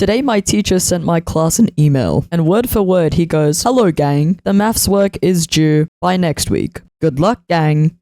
Today my teacher sent my class an email, and word for word he goes, "Hello gang, the maths work is due by next week. Good luck gang."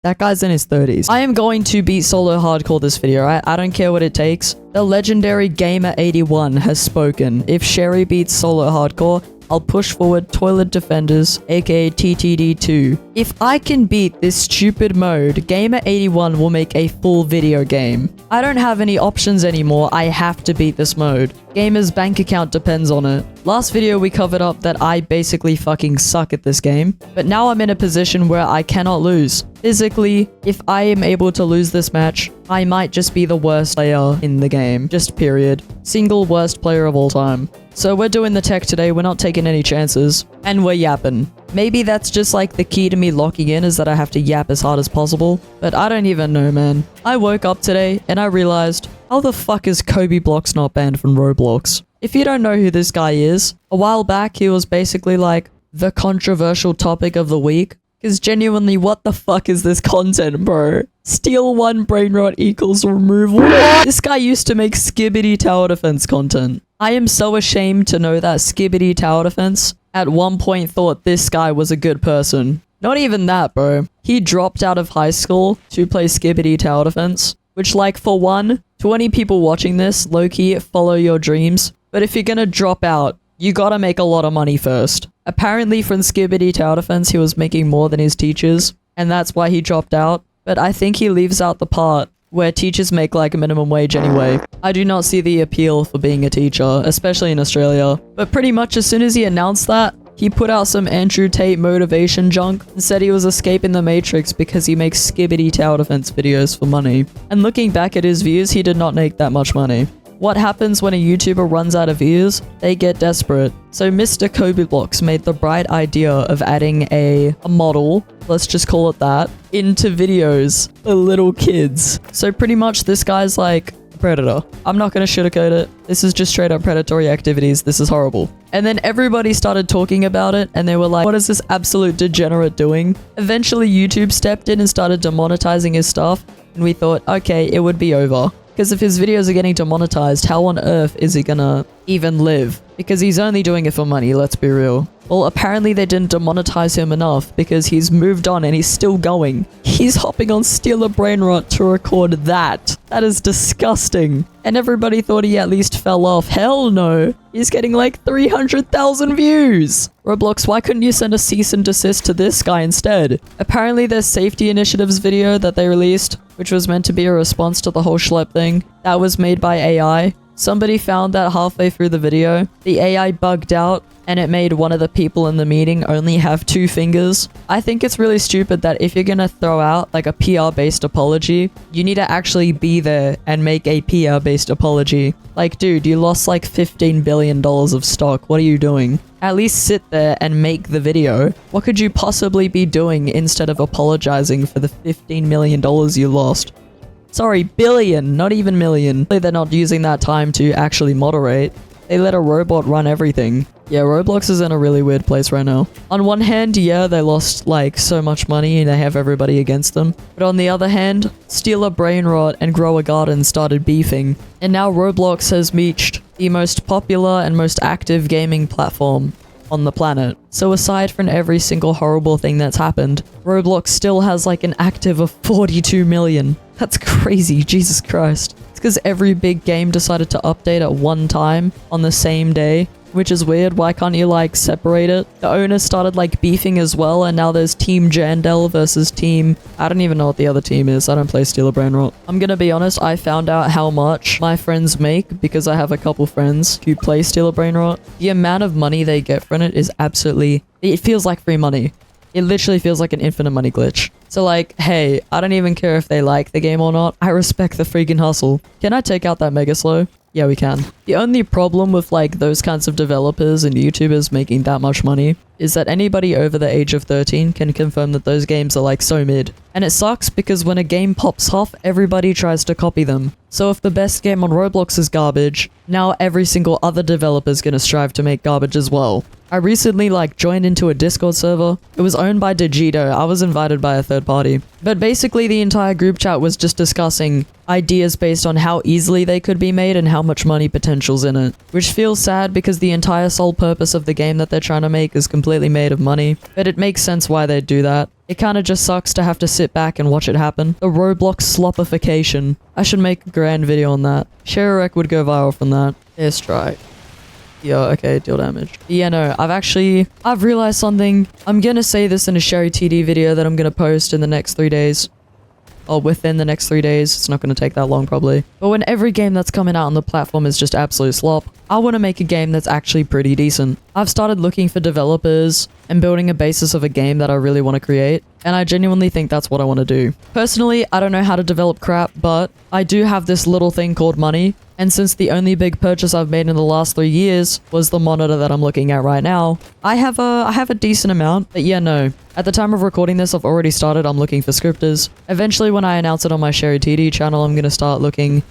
That guy's in his 30s. I am going to beat solo hardcore this video, right? I don't care what it takes. The legendary Gamer81 has spoken. If Sherry beats solo hardcore, I'll push forward Toilet Defenders, aka TTD2. If I can beat this stupid mode, Gamer81 will make a full video game. I don't have any options anymore, I have to beat this mode. Gamer's bank account depends on it. Last video we covered up that I basically fucking suck at this game, but now I'm in a position where I cannot lose. Physically, if I am able to lose this match, I might just be the worst player in the game. Just period. Single worst player of all time. So we're doing the tech today, we're not taking any chances, and we're yapping. Maybe that's just like the key to me locking in is that I have to yap as hard as possible, but I don't even know, man. I woke up today and I realized, how the fuck is cobeyblox not banned from Roblox? If you don't know who this guy is, a while back he was basically like the controversial topic of the week. Because genuinely, what the fuck is this content, bro? Steal 1 brain rot equals removal. This guy used to make Skibbity tower defense content. I am so ashamed to know that Skibbity tower defense at one point thought this guy was a good person. Not even that, bro. He dropped out of high school to play Skibbity tower defense. Which, like, for one, 20 people watching this, low-key, follow your dreams. But if you're gonna drop out, you gotta make a lot of money first. Apparently from Skibbity tower defense he was making more than his teachers, and that's why he dropped out. But I think he leaves out the part where teachers make like a minimum wage anyway. I do not see the appeal for being a teacher, especially in Australia. But pretty much as soon as he announced that, he put out some Andrew Tate motivation junk and said he was escaping the Matrix because he makes Skibbity tower defense videos for money. And looking back at his views, he did not make that much money. What happens when a YouTuber runs out of views? They get desperate. So Mr. cobeyblox made the bright idea of adding a model, let's just call it that, into videos for little kids. So pretty much this guy's like a predator. I'm not gonna sugarcoat it. This is just straight up predatory activities. This is horrible. And then everybody started talking about it and they were like, what is this absolute degenerate doing? Eventually YouTube stepped in and started demonetizing his stuff, and we thought, okay, it would be over. Because if his videos are getting demonetized, how on earth is he gonna even live? Because he's only doing it for money, let's be real. Well, apparently they didn't demonetize him enough because he's moved on and he's still going. He's hopping on Steal a Brain Rot to record that. That is disgusting. And everybody thought he at least fell off. Hell no. He's getting like 300,000 views. Roblox, why couldn't you send a cease and desist to this guy instead? Apparently their safety initiatives video that they released, which was meant to be a response to the whole schlep thing, that was made by AI. Somebody found that halfway through the video, the AI bugged out and it made one of the people in the meeting only have 2 fingers. I think it's really stupid that if you're gonna throw out like a PR-based apology, you need to actually be there and make a PR-based apology. Like, dude, you lost like $15 billion of stock. What are you doing? At least sit there and make the video. What could you possibly be doing instead of apologizing for the $15 million you lost? Sorry, billion, not even million. They're not using that time to actually moderate. They let a robot run everything. Yeah, Roblox is in a really weird place right now. On one hand, yeah, they lost like so much money and they have everybody against them. But on the other hand, Steal a Brain Rot and Grow a Garden started beefing. And now Roblox has reached the most popular and most active gaming platform on the planet. So aside from every single horrible thing that's happened, Roblox still has like an active of 42 million. That's crazy, Jesus Christ. It's because every big game decided to update at one time on the same day, which is weird. Why can't you like separate it? The owners started like beefing as well, and now there's Team Jandel versus Team... I don't even know what the other team is. I don't play Steal a Brain Rot. I'm gonna be honest, I found out how much my friends make because I have a couple friends who play Steal a Brain Rot. The amount of money they get from it is absolutely... It feels like free money. It literally feels like an infinite money glitch. So like, hey, I don't even care if they like the game or not. I respect the freaking hustle. Can I take out that mega slow? Yeah, we can. The only problem with like those kinds of developers and YouTubers making that much money is that anybody over the age of 13 can confirm that those games are like so mid. And it sucks because when a game pops off, everybody tries to copy them. So if the best game on Roblox is garbage, now every single other developer is gonna strive to make garbage as well. I recently like joined into a Discord server. It was owned by Digito. I was invited by a third third party. But basically the entire group chat was just discussing ideas based on how easily they could be made and how much money potential's in it. Which feels sad because the entire sole purpose of the game that they're trying to make is completely made of money. But it makes sense why they'd do that. It kinda just sucks to have to sit back and watch it happen. The Roblox slopification. I should make a grand video on that. Share a rec would go viral from that. Airstrike. Yeah, okay, deal damage. Yeah, no, I've realized something. I'm gonna say this in a Sherry TD video that I'm gonna post in the next 3 days. Or within the next 3 days. It's not gonna take that long, probably. But when every game that's coming out on the platform is just absolute slop, I want to make a game that's actually pretty decent. I've started looking for developers and building a basis of a game that I really want to create, and I genuinely think that's what I want to do. Personally, I don't know how to develop crap, but I do have this little thing called money, and since the only big purchase I've made in the last 3 years was the monitor that I'm looking at right now, I have a decent amount. But yeah, no. At the time of recording this, I've already started. I'm looking for scripters. Eventually, when I announce it on my Sherry TD channel, I'm gonna start looking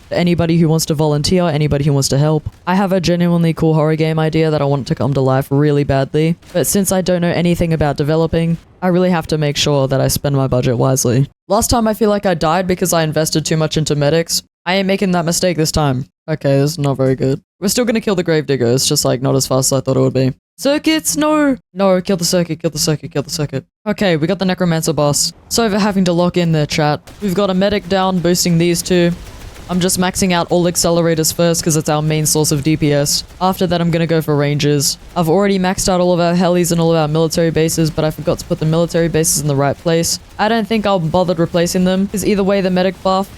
for anybody who wants to volunteer, anybody who wants to help. I have a genuinely cool horror game idea that I want to come to life really badly, but since I don't know anything about developing, I really have to make sure that I spend my budget wisely. Last time I feel like I died because I invested too much into medics. I ain't making that mistake this time. Okay, this is not very good. We're still gonna kill the gravedigger, it's just like not as fast as I thought it would be. Circuits, no! No, kill the circuit, kill the circuit, kill the circuit. Okay, we got the necromancer boss. So for having to lock in there, chat. We've got a medic down, boosting these two. I'm just maxing out all accelerators first because it's our main source of DPS. After that, I'm gonna go for rangers. I've already maxed out all of our helis and all of our military bases, but I forgot to put the military bases in the right place. I don't think I'll bother replacing them, because either way, the medic buff,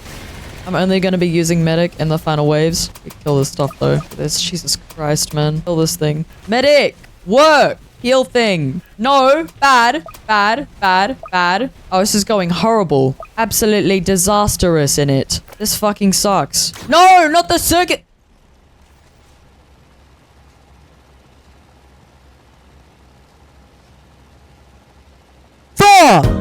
I'm only going to be using medic in the final waves. Kill this stuff though. This, Jesus Christ, man. Kill this thing. Medic! Work! Heal thing. No! Bad! Bad! Bad! Bad! Oh, this is going horrible. Absolutely disastrous in it. This fucking sucks. No! Not the circuit! Four!